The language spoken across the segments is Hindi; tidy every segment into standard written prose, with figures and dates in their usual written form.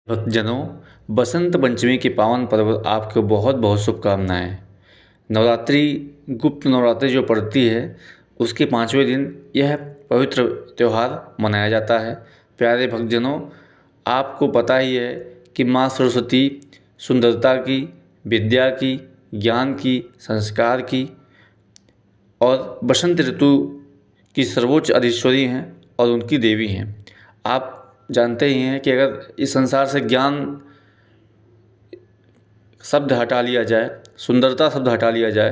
भक्तजनों, बसंत पंचमी के पावन पर्व आपको बहुत बहुत शुभकामनाएं। नवरात्रि, गुप्त नवरात्रि जो पड़ती है उसके 5वें दिन यह पवित्र त्यौहार मनाया जाता है। प्यारे भक्तजनों, आपको पता ही है कि माँ सरस्वती सुंदरता की, विद्या की, ज्ञान की, संस्कार की और बसंत ऋतु की सर्वोच्च अधीश्वरी हैं और उनकी देवी हैं। आप जानते ही हैं कि अगर इस संसार से ज्ञान शब्द हटा लिया जाए, सुंदरता शब्द हटा लिया जाए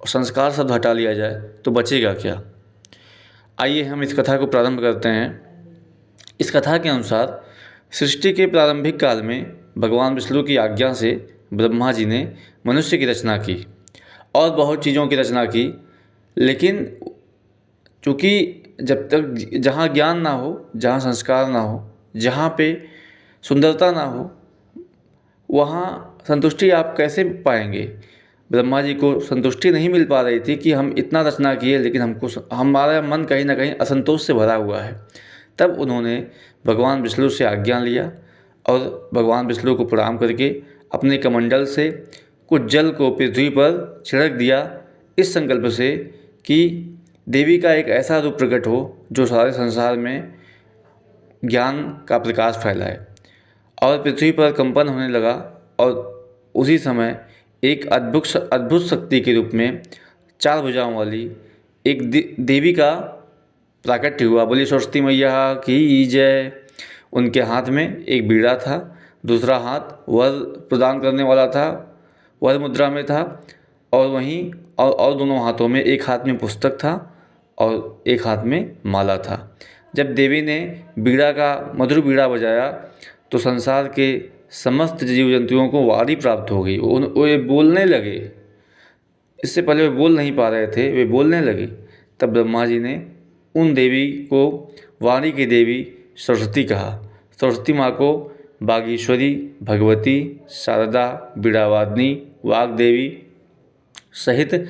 और संस्कार शब्द हटा लिया जाए तो बचेगा क्या। आइए हम इस कथा को प्रारंभ करते हैं। इस कथा के अनुसार सृष्टि के प्रारंभिक काल में भगवान विष्णु की आज्ञा से ब्रह्मा जी ने मनुष्य की रचना की और बहुत चीज़ों की रचना की, लेकिन चूँकि जब तक जहाँ ज्ञान ना हो, जहाँ संस्कार ना हो, जहाँ पे सुंदरता ना हो, वहाँ संतुष्टि आप कैसे पाएंगे। ब्रह्मा जी को संतुष्टि नहीं मिल पा रही थी कि हम इतना रचना किए लेकिन हमारा मन कहीं ना कहीं असंतोष से भरा हुआ है। तब उन्होंने भगवान विष्णु से आज्ञा लिया और भगवान विष्णु को प्रणाम करके अपने कमंडल से कुछ जल को पृथ्वी पर छिड़क दिया, इस संकल्प से कि देवी का एक ऐसा रूप प्रकट हो जो सारे संसार में ज्ञान का प्रकाश फैलाए। और पृथ्वी पर कंपन होने लगा और उसी समय एक अद्भुत शक्ति के रूप में 4 भुजाओं वाली एक देवी का प्राकट्य हुआ। बोली सरस्वती मैया की जय। उनके हाथ में एक बीड़ा था, दूसरा हाथ वर प्रदान करने वाला था, वर मुद्रा में था, और वहीं और दोनों हाथों में, एक हाथ में पुस्तक था और एक हाथ में माला था। जब देवी ने बीड़ा का मधुर बीड़ा बजाया तो संसार के समस्त जीव जंतुओं को वाणी प्राप्त हो गई। वे बोलने लगे। इससे पहले वे बोल नहीं पा रहे थे, वे बोलने लगे। तब ब्रह्मा जी ने उन देवी को वाणी की देवी सरस्वती कहा। सरस्वती माँ को बागीश्वरी, भगवती, शारदा, बीड़ावादिनी, वाग्देवी सहित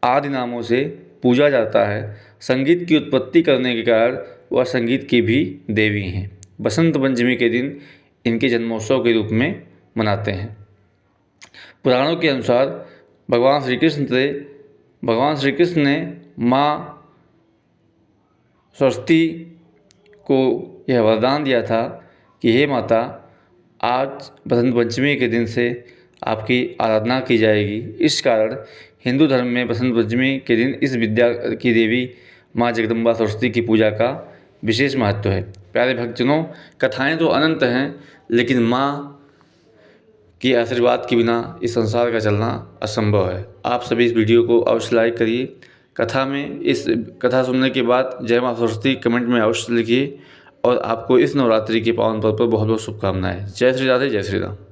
आदि नामों से पूजा जाता है। संगीत की उत्पत्ति करने के कारण वह संगीत की भी देवी हैं। बसंत पंचमी के दिन इनके जन्मोत्सव के रूप में मनाते हैं। पुराणों के अनुसार भगवान श्री कृष्ण ने माँ सरस्वती को यह वरदान दिया था कि हे माता, आज बसंत पंचमी के दिन से आपकी आराधना की जाएगी। इस कारण हिंदू धर्म में बसंत पंचमी के दिन इस विद्या की देवी माँ जगदम्बा सरस्वती की पूजा का विशेष महत्व है। प्यारे भक्तजनों, कथाएं तो अनंत हैं, लेकिन माँ के आशीर्वाद के बिना इस संसार का चलना असंभव है। आप सभी इस वीडियो को अवश्य लाइक करिए। इस कथा सुनने के बाद जय माँ सरस्वती कमेंट में अवश्य लिखिए और आपको इस नवरात्रि के पावन पर्व पर बहुत बहुत शुभकामनाएं। जय श्री राधे, जय श्री राम।